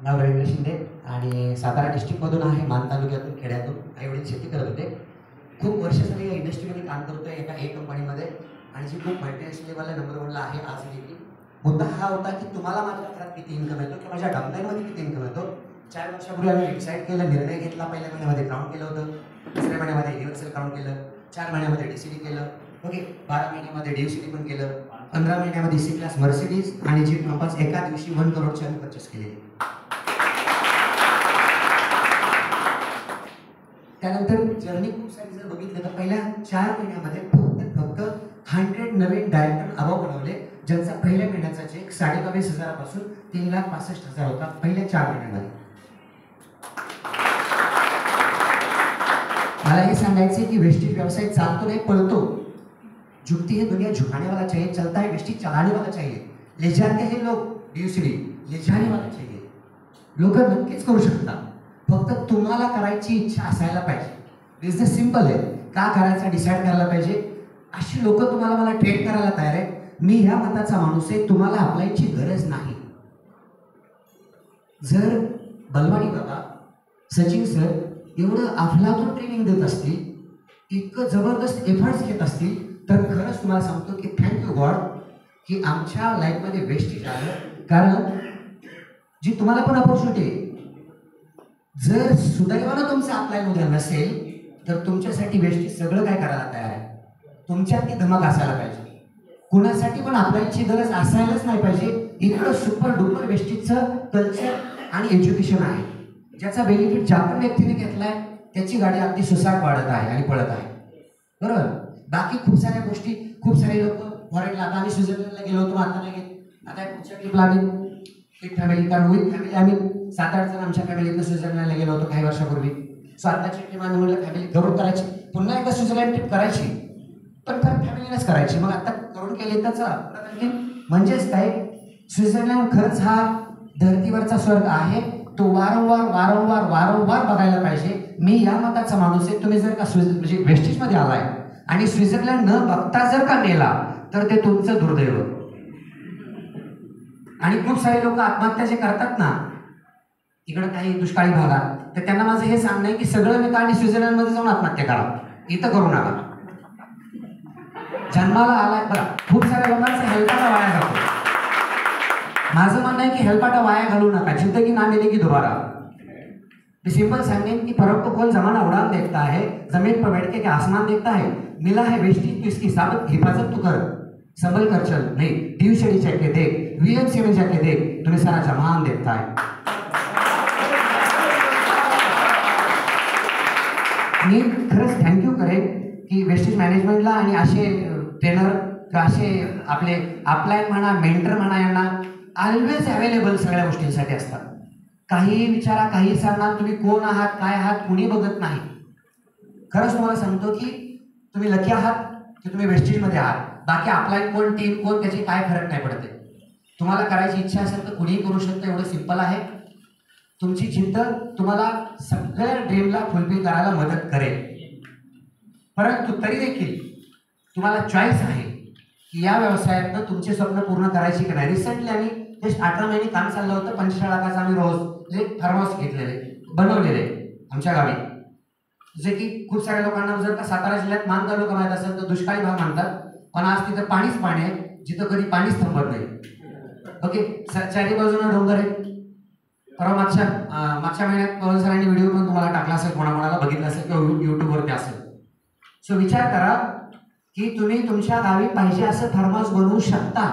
नाव रवींद्र शिंदे आणि सातारा डिस्ट्रिक्टमधून आहे, मान तालुक्यातून, खेड्यातून. आईवडील शेती करत होते. खूप वर्ष झाली या इंडस्ट्रीमध्ये काम करतोय एका कंपनीमध्ये आणि जी खूप मल्टीनॅशनल लेवलला नंबर 1ला आहे आज देखील. मुद्दा हा होता की तुम्हाला माझ्या घरात किती इन्कम येतो किंवा माझ्या डाउनलाईनमध्ये किती इन्कम येतो. 4 वर्षापूर्वी आम्ही डिसाईड केलं, निर्णय घेतला. पहिल्या महिन्यामध्ये ग्राउंड केलं होतं, दुसऱ्या महिन्यामध्ये युनिव्हर्सल काउंट केलं, 4 महिन्यामध्ये DCD केलं, ओके, 12 महिन्यामध्ये DUCD पण केलं, 15 महिन्यामध्ये C क्लास मर्सिडीज आणि जीप कंपास एका दिवशी 1 करोडची आम्ही परचेस केलेली. त्यानंतर जर्नी खूप सारी जर बघितलं तर पहिल्या 4 महिन्यामध्ये फक्त 100 नवीन डायरेक्टर अभाव बनवले, ज्यांचा पहिल्या महिन्याचा चेक 22,500 पासून 3,65,000 होता पहिल्या 4 महिन्यामध्ये. मला हे सांगायचे की वेस्टेज व्यवसाय चालतो नाही, पळतो. जुगती है दुनिया झुकाने वाला चाहिए, चलता है वेस्टेज चलाने वाला चाहिए. ले जाते हैं लोग DUCD, ले जाने वाला चाहिए. लोक नक्कीच करू शकतात, फक्त तुम्हाला करायची इच्छा असायला पाहिजे. बिझनेस सिंपल आहे, का करायचा डिसाईड करायला पाहिजे. अशी लोक तुम्हाला मला ट्रेड करायला तयार आहे. मी ह्या मताचा माणूस आहे, तुम्हाला अप्लायची गरज नाही. जर बलवानी बाबा, सचिन सर एवढं अफलातून ट्रेनिंग देत असतील, इतकं जबरदस्त एफर्ट्स घेत असतील, तर खरंच तुम्हाला सांगतो की थँक्यू गॉड की आमच्या लाईफमध्ये वेस्टेज आलं. कारण जी तुम्हाला पण अपॉर्च्युनिटी आहे, जर सुदैवानं तुमचं अपलाईन उद्या नसेल तर तुमच्यासाठी वेस्टेज सगळं काय करायला तयार आहे. तुमच्यात ती धमक असायला पाहिजे. कुणासाठी पण अपलाईनची गरज असायलाच नाही पाहिजे. इतकं सुपर डुपर वेस्टेजचं कल्चर आणि एज्युकेशन आहे, ज्याचा बेनिफिट ज्या पण व्यक्तीने घेतलाय त्याची गाडी अगदी सुसाट वाढत आहे आणि पळत आहे. बरोबर. बाकी खूप साऱ्या गोष्टी, खूप सारे लोक फॉरेनला, आता आम्ही स्वित्झर्लंडला गेलो होतो, आता नाही गेलो. आता पुढच्या ट्रिपला आम्ही एक फॅमिली, कारण विथ फॅमिली आम्ही 7-8 जण आमच्या फॅमिलीतनं स्वित्झर्लंडला गेलो होतो काही वर्षापूर्वी. सो आताची ट्रिप आम्ही म्हटलं फॅमिली करून करायची, पुन्हा एकदा स्वित्झर्लंड ट्रिप करायची, पण खरं फॅमिलीनेच करायची. मग आता करून केली तर चला. म्हणजेच काय, स्वित्झर्लंड खरंच हा धर्तीवरचा स्वर्ग आहे. तो वारंवार वारंवार वारंवार बघायला पाहिजे. मी या मताचा माणूस आहे. तुम्ही जर का म्हणजे वेस्टेजमध्ये आलाय आणि स्वित्झर्लंड न बघता जर का गेला तर ते तुमचं दुर्दैव. आणि खूप सारे लोक आत्महत्या जे करतात ना इकडं काही दुष्काळी भागात, तर त्यांना माझं हे सांगणं आहे की सगळं विका आणि स्वित्झर्लंडमध्ये जाऊन आत्महत्या करा, इथं करू नका. जन्माला आलाय बघा, खूप साऱ्या लोकांचा हेलपाटा वाया जातो. माझं म्हणणं आहे की हेलपाटा वाया घालू नका, जिंदगी ना मिलेगी दोबारा. मैं सिंपल सांगेन कि फर्क को कौन जमाना उड़ान देखता है, जमीन पर बैठ के क्या आसमान देखता है. मिला है वेस्टेज तो इसकी हिफाजत तो कर, संभल कर चल. नहीं, DUCD चेक के देख, VMC में जाके देख, तुम्हें सारा जमान देखता है. मी खरंच थँक्यू करेन की वेस्टेज मॅनेजमेंटला आणि असे ट्रेनर, असे आपले अपलाईन म्हणा, मेंटर म्हणा, यांना ऑलवेज अवेलेबल सगळ्या गोष्टींसाठी असतात. काही विचारा, काही सांगा, तुम्ही कोण आहात, काय आहात, कुणी बघत नाही. खरंच तुम्हाला सांगतो की तुम्ही लकी आहात की तुम्ही वेस्टेजमध्ये आहात. बाकी अपलाईन कोण, टीम कोण, त्याची काय फरक नाही पडते. तुम्हाला करायची इच्छा असेल तर कुणीही करू शकतं, एवढं सिंपल आहे. तुमची चिंता तुम्हाला सगळ्या ड्रीमला फुलफिल करायला मदत करेल. परंतु तरी देखील तुम्हाला चॉईस आहे की या व्यवसायातनं तुमचे स्वप्न पूर्ण करायची की नाही. रिसेंटली आम्ही जस्ट 18 महिने काम चाललं होतं. 45 लाखाचा आम्ही रोज जे फार्म हाऊस घेतलेले, बनवलेले आमच्या गावी, जे की खूप साऱ्या लोकांना जर का सातारा जिल्ह्यात मान तालुका माहीत असेल तर दुष्काळी भाग म्हणतात, पण आज तिथं पाणीच पाणी आहे, जिथं कधी पाणीच थांबत नाही. ओके, चारी बाजूला डोंगर आहे. परवा मागच्या महिन्यात पवन सरांनी व्हिडिओ पण तुम्हाला टाकला असेल, कोणाकोणाला बघितला असेल किंवा युट्यूबवरती असेल. सो विचार करा की तुम्ही तुमच्या गावी पाहिजे असं फार्म हाऊस बनवू शकता.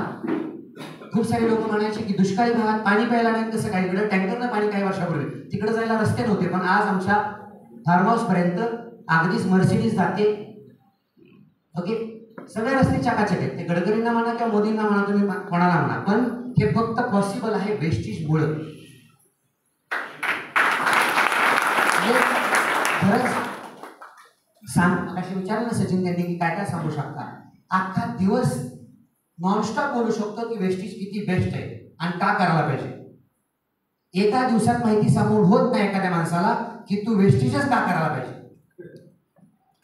खूप सारे लोक म्हणायचे की दुष्काळी भागात पाणी प्यायला नाही, कसं काय, इकडे टँकरनं पाणी काही वर्षापूर्वी, तिकडे जायला रस्ते नव्हते, पण आज आमच्या फार्म हाऊस पर्यंत अगदीच मर्सिडीज जाते. ओके, सगळे रस्ते चकाचक आहेत. ते गडकरींना म्हणा किंवा मोदींना म्हणा, तुम्ही कोणाला म्हणा, पण हे फक्त पॉसिबल आहे वेस्टेजमुळे. खरंच सांग, असे विचारलं ना सचिन त्यांनी की काय काय सांगू शकता. अख्खा दिवस नॉनस्टॉप बोलू शकतो की वेस्टेज किती बेस्ट आहे आणि का करायला पाहिजे. एका दिवसात माहिती सांगून होत नाही एखाद्या माणसाला की तू वेस्टेजच का करायला पाहिजे.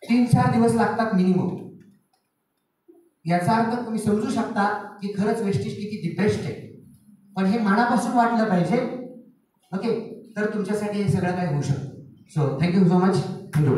3-4 दिवस लागतात मिनिमम. याचा अर्थ तुम्ही समजू शकता की खरंच वेस्टेज किती बेस्ट आहे. पण हे मनापासून वाटलं पाहिजे ओके, तर तुमच्यासाठी हे सगळं काही होऊ शकतं. So thank you so much. Thank you.